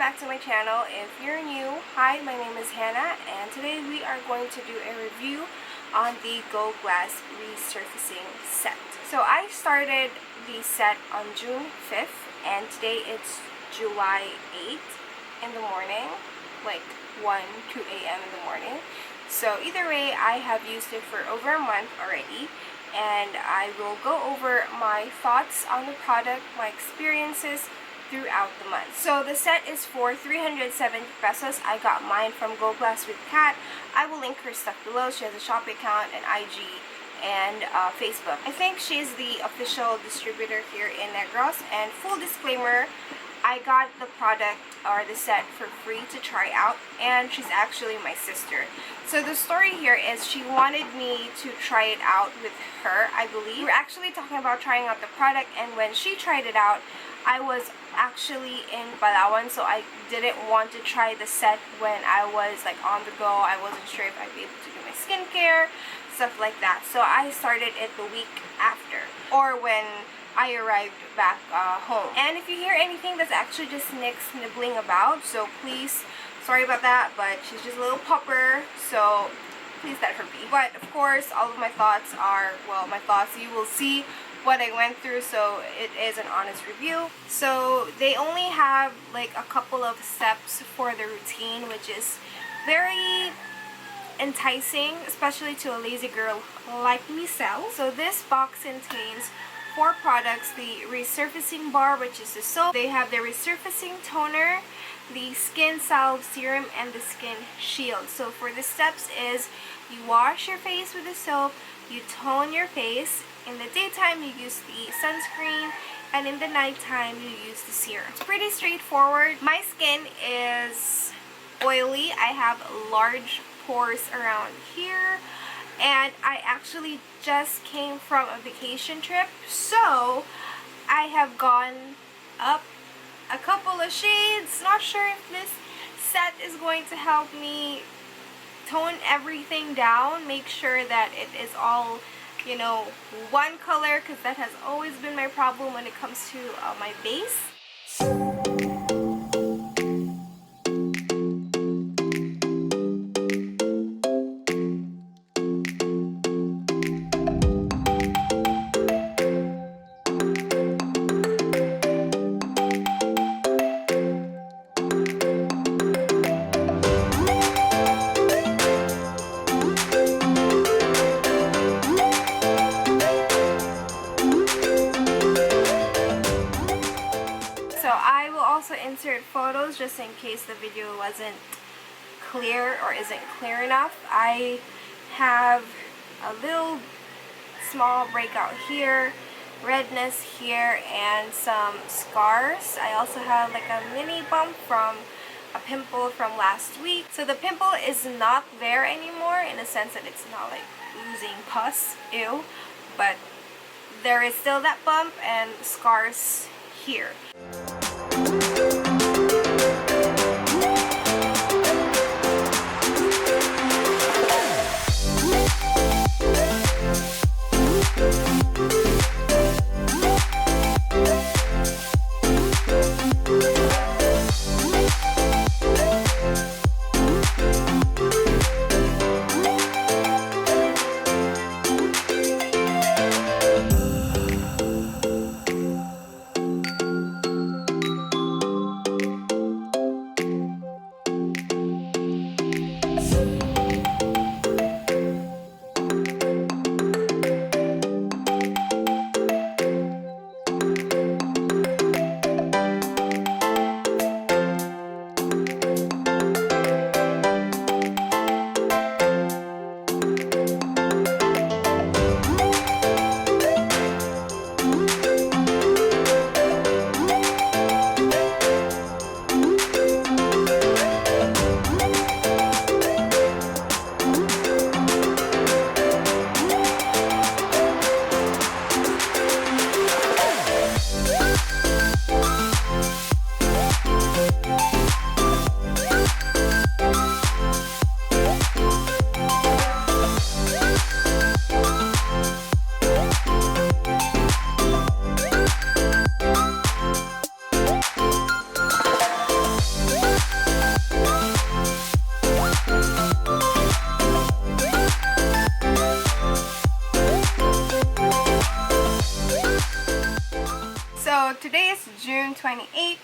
back to my channel. If you're new, hi, my name is Hannah, and today we are going to do a review on the Go Glass Resurfacing Set. So I started the set on June 5th, and today it's July 8th in the morning, like 2 a.m. in the morning. So either way, I have used it for over a month already, and I will go over my thoughts on the product, my experiences throughout the month. So the set is for 370 pesos. I got mine from Go Glass with Kat. I will link her stuff below. She has a Shopee account, an IG, and Facebook. I think she's the official distributor here in Negros. And full disclaimer, I got the product or the set for free to try out, and she's actually my sister. So the story here is she wanted me to try it out with her, I believe. We were actually talking about trying out the product, and when she tried it out, I was actually in Palawan, so I didn't want to try the set when I was like on the go. I wasn't sure if I'd be able to do my skincare, stuff like that. So I started it the week after, or when I arrived back home. And if you hear anything, that's actually just Nick's nibbling about, so please, sorry about that, but she's just a little pupper, so please let her be. But of course, all of my thoughts are, well, my thoughts, you will see what I went through, so it is an honest review. So they only have like a couple of steps for the routine, which is very enticing, especially to a lazy girl like myself. So this box contains 4 products: the resurfacing bar, which is the soap. They have the resurfacing toner, the skin salve serum, and the skin shield. So for the steps is you wash your face with the soap, you tone your face. In the daytime, you use the sunscreen, and in the nighttime, you use the serum. It's pretty straightforward. My skin is oily. I have large pores around here, and I actually just came from a vacation trip, so I have gone up a couple of shades. Not sure if this set is going to help me tone everything down, make sure that it is all, you know, one color, because that has always been my problem when it comes to my base. Insert photos just in case the video wasn't clear or isn't clear enough. I have a little small breakout here, redness here, and some scars. I also have like a mini bump from a pimple from last week. So the pimple is not there anymore, in a sense that it's not like oozing pus, ew, but there is still that bump and scars here. 28.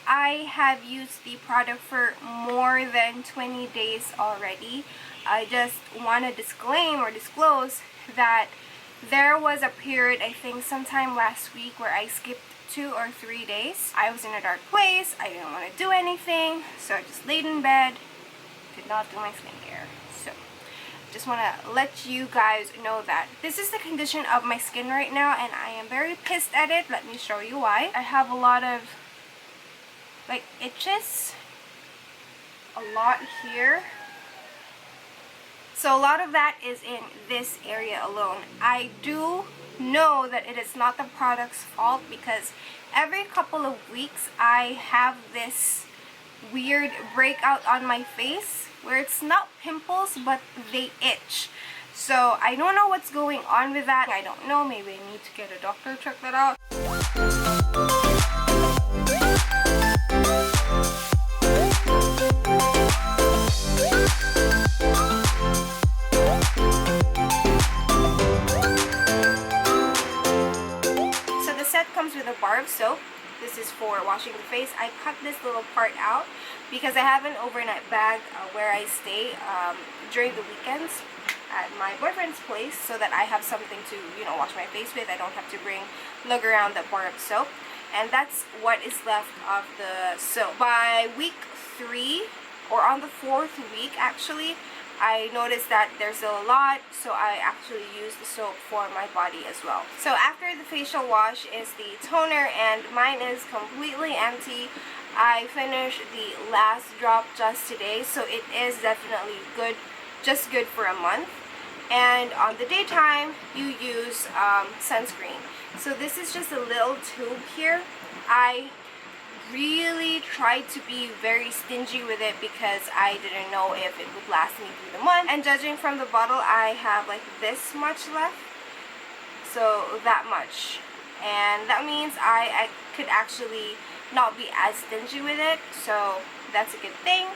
I have used the product for more than 20 days already. I just want to disclose that there was a period, I think sometime last week, where I skipped 2 or 3 days. I was in a dark place, I didn't want to do anything, so I just laid in bed, did not do my skincare. So just want to let you guys know that this is the condition of my skin right now, and I am very pissed at it. Let me show you why. I have a lot of like itches, a lot here. So a lot of that is in this area alone. I do know that it is not the product's fault, because every couple of weeks I have this weird breakout on my face where it's not pimples but they itch. So I don't know what's going on with that. I don't know, maybe I need to get a doctor to check that out. Comes with a bar of soap. This is for washing the face. I cut this little part out because I have an overnight bag where I stay during the weekends at my boyfriend's place, so that I have something to, you know, wash my face with. I don't have to lug around that bar of soap, and that's what is left of the soap. By week 3, or on the 4th week actually, I noticed that there's still a lot, so I actually use the soap for my body as well. So after the facial wash is the toner, and mine is completely empty. I finished the last drop just today, so it is definitely good, just good for a month. And on the daytime, you use sunscreen. So this is just a little tube here. I really tried to be very stingy with it because I didn't know if it would last me through the month, and judging from the bottle, I have like this much left, so that much, and that means I could actually not be as stingy with it, so that's a good thing.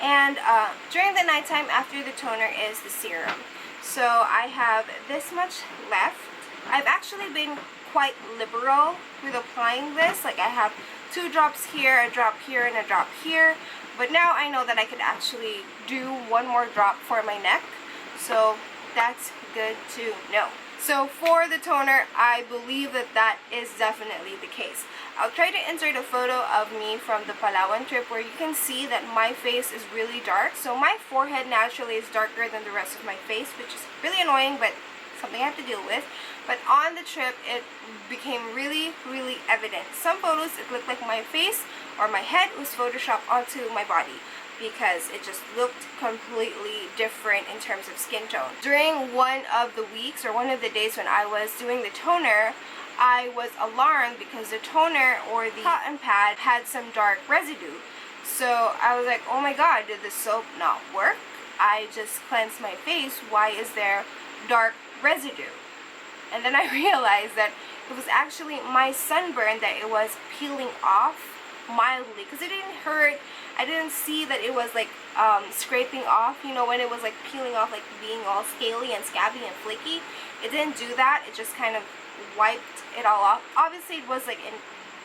And during the nighttime after the toner is the serum. So I have this much left. I've actually been quite liberal with applying this. Like I have 2 drops here, a drop here, and a drop here. But now I know that I could actually do 1 more drop for my neck. So that's good to know. So for the toner, I believe that that is definitely the case. I'll try to insert a photo of me from the Palawan trip where you can see that my face is really dark. So my forehead naturally is darker than the rest of my face, which is really annoying, but something I have to deal with. But on the trip, it became really, really evident. Some photos, it looked like my face or my head was photoshopped onto my body, because it just looked completely different in terms of skin tone. During one of the weeks, or one of the days when I was doing the toner, I was alarmed because the toner, or the cotton pad, had some dark residue. So I was like, oh my god, did the soap not work? I just cleansed my face, why is there dark residue? And then I realized that it was actually my sunburn that it was peeling off mildly, because it didn't hurt. I didn't see that it was like scraping off, you know, when it was like peeling off, like being all scaly and scabby and flaky. It didn't do that. It just kind of wiped it all off. Obviously it was like in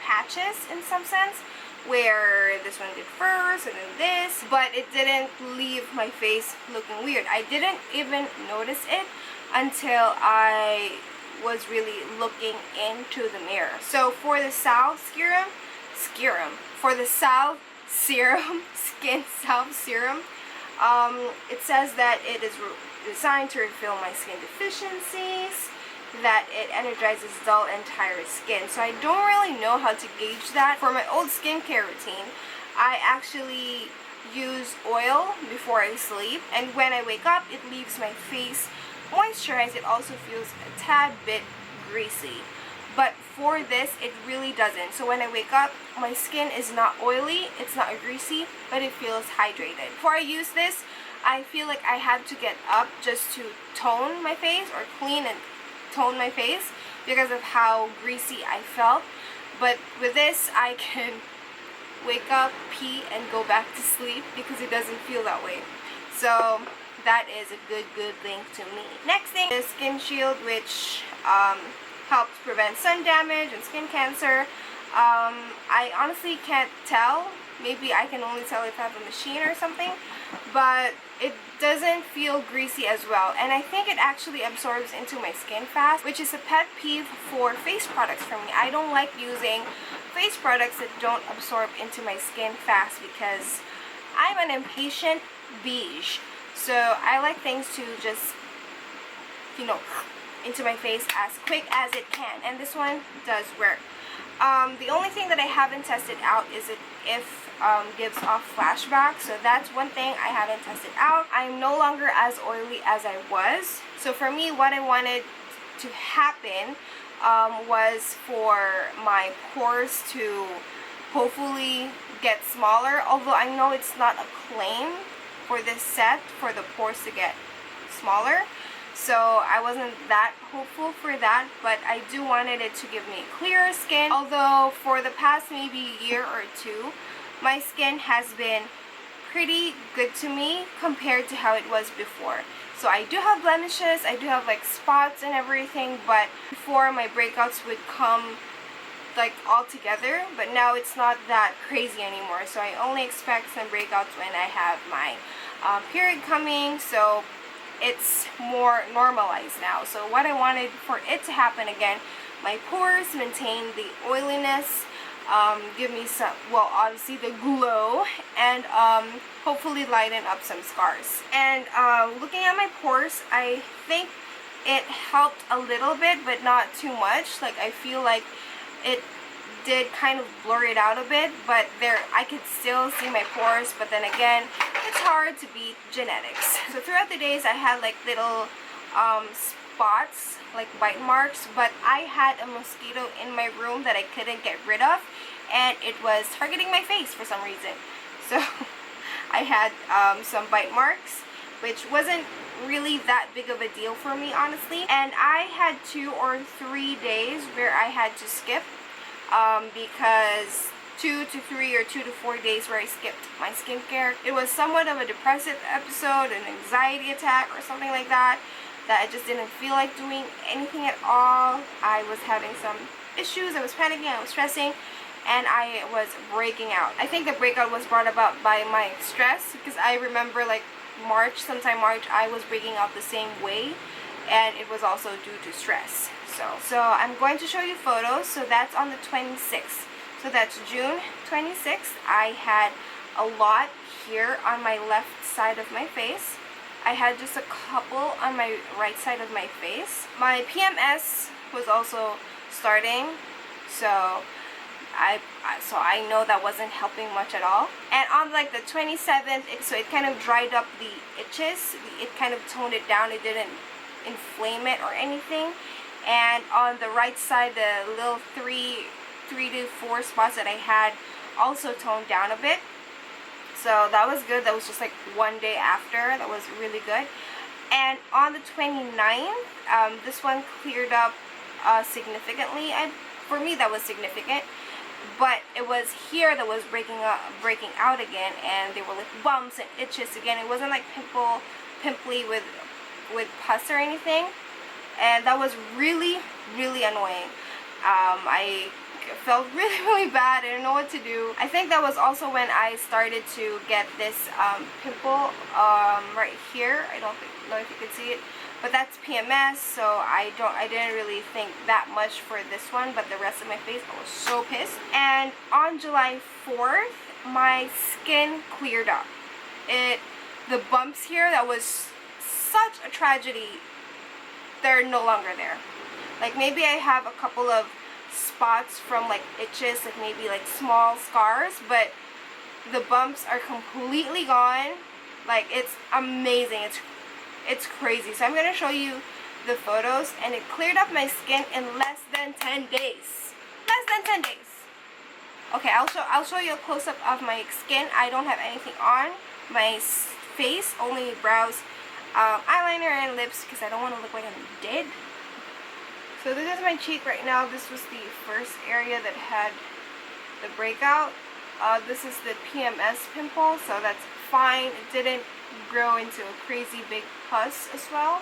patches in some sense, where this one did first and then this, but it didn't leave my face looking weird. I didn't even notice it until I was really looking into the mirror. So for the Salve Serum, Skin Salve Serum, it says that it is designed to refill my skin deficiencies, that it energizes dull and tired skin. So I don't really know how to gauge that. For my old skincare routine, I actually use oil before I sleep, and when I wake up, it leaves my face moisturized. It also feels a tad bit greasy, but for this it really doesn't. So when I wake up, my skin is not oily, it's not greasy, but it feels hydrated. Before I use this, I feel like I had to get up just to tone my face, or clean and tone my face, because of how greasy I felt. But with this, I can wake up, pee, and go back to sleep because it doesn't feel that way. So that is a good thing to me. Next thing is Skin Shield, which helps prevent sun damage and skin cancer. I honestly can't tell. Maybe I can only tell if I have a machine or something, but it doesn't feel greasy as well, and I think it actually absorbs into my skin fast, which is a pet peeve for face products for me. I don't like using face products that don't absorb into my skin fast because I'm an impatient beige. So I like things to just, you know, into my face as quick as it can, and this one does work. The only thing that I haven't tested out is if gives off flashbacks, so that's one thing I haven't tested out. I'm no longer as oily as I was, so for me what I wanted to happen was for my pores to hopefully get smaller, although I know it's not a claim for this set for the pores to get smaller. So I wasn't that hopeful for that, but I do wanted it to give me clearer skin. Although for the past maybe year or two, my skin has been pretty good to me compared to how it was before. So I do have blemishes, I do have like spots and everything, but before my breakouts would come like all together, but now it's not that crazy anymore. So I only expect some breakouts when I have my period coming, so it's more normalized now. So what I wanted for it to happen again, my pores maintain the oiliness, give me some, well, obviously the glow, and hopefully lighten up some scars. And looking at my pores, I think it helped a little bit, but not too much. Like I feel like it did kind of blur it out a bit, but there I could still see my pores. But then again, it's hard to beat genetics. So throughout the days I had like little spots, like bite marks, but I had a mosquito in my room that I couldn't get rid of, and it was targeting my face for some reason. So I had some bite marks, which wasn't really that big of a deal for me, honestly. And I had 2 or 3 days where I had to skip because 2 to 3 or 2 to 4 days where I skipped my skincare. It was somewhat of a depressive episode, an anxiety attack or something like that, that I just didn't feel like doing anything at all. I was having some issues, I was panicking, I was stressing, and I was breaking out. I think the breakout was brought about by my stress, because I remember like sometime March, I was breaking out the same way, and it was also due to stress. So I'm going to show you photos. So that's on the 26th. So that's June 26th. I had a lot here on my left side of my face. I had just a couple on my right side of my face. My PMS was also starting, so I know that wasn't helping much at all. And on like the 27th, it kind of dried up the itches. It kind of toned it down. It didn't inflame it or anything. And on the right side, the little 3 to 4 spots that I had also toned down a bit. So that was good. That was just like one day after. That was really good. And on the 29th, this one cleared up significantly. And for me, that was significant. But it was here that was breaking out again, and there were like bumps and itches again. It wasn't like pimply with pus or anything, and that was really, really annoying. I felt really bad. I didn't know what to do. I think that was also when I started to get this pimple right here. I don't know if you can see it, but that's PMS, so I didn't really think that much for this one, but the rest of my face, I was so pissed. And on July 4th, my skin cleared up. The bumps here, that was such a tragedy, they're no longer there. Like maybe I have a couple of spots from like itches, like maybe like small scars, but the bumps are completely gone. Like it's amazing. It's crazy. So I'm going to show you the photos, and it cleared up my skin in less than 10 days. Less than 10 days. Okay, I'll show you a close-up of my skin. I don't have anything on my face, only brows, eyeliner, and lips, because I don't want to look like I'm dead. So this is my cheek right now. This was the first area that had the breakout. This is the PMS pimple, so that's fine. It didn't grow into a crazy big pus as well,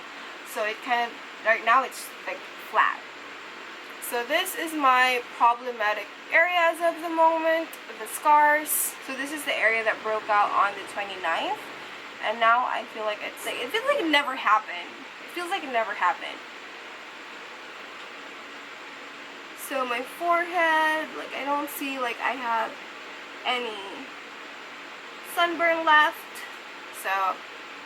so it kind of, right now it's like flat. So this is my problematic areas of the moment, the scars. So this is the area that broke out on the 29th. And now I feel like it feels like it never happened. It feels like it never happened. So my forehead, like I don't see like I have any sunburn left. So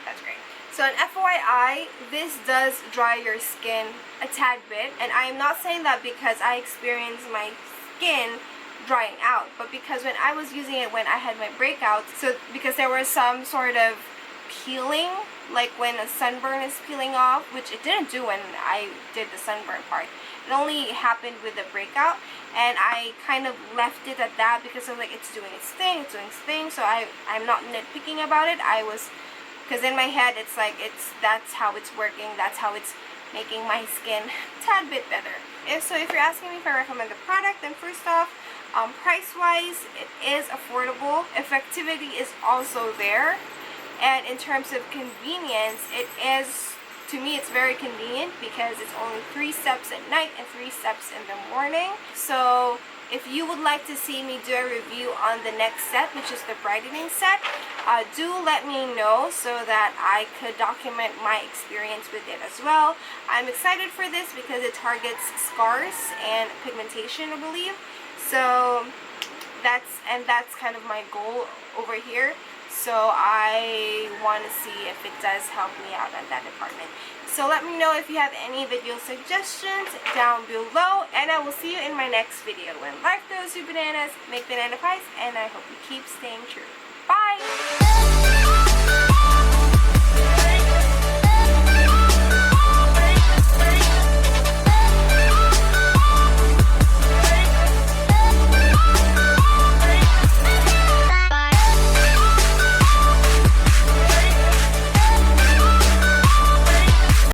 that's great. So an FYI, this does dry your skin a tad bit, and I'm not saying that because I experienced my skin drying out, but because when I was using it when I had my breakouts, so because there was some sort of peeling, like when a sunburn is peeling off, which it didn't do when I did the sunburn part. It only happened with the breakout, and I kind of left it at that because I was like, it's doing its thing, so I'm not nitpicking about it. Because in my head, it's like, that's how it's working, that's how it's making my skin a tad bit better. So if you're asking me if I recommend the product, then first off, price-wise, it is affordable. Effectivity is also there. And in terms of convenience, it is, to me, it's very convenient because it's only 3 steps at night and 3 steps in the morning. So if you would like to see me do a review on the next set, which is the brightening set, do let me know so that I could document my experience with it as well. I'm excited for this because it targets scars and pigmentation, I believe. So that's kind of my goal over here. So I want to see if it does help me out on that department. So let me know if you have any video suggestions down below, and I will see you in my next video. When life throws you bananas, make banana pies, and I hope you keep staying true. Bye!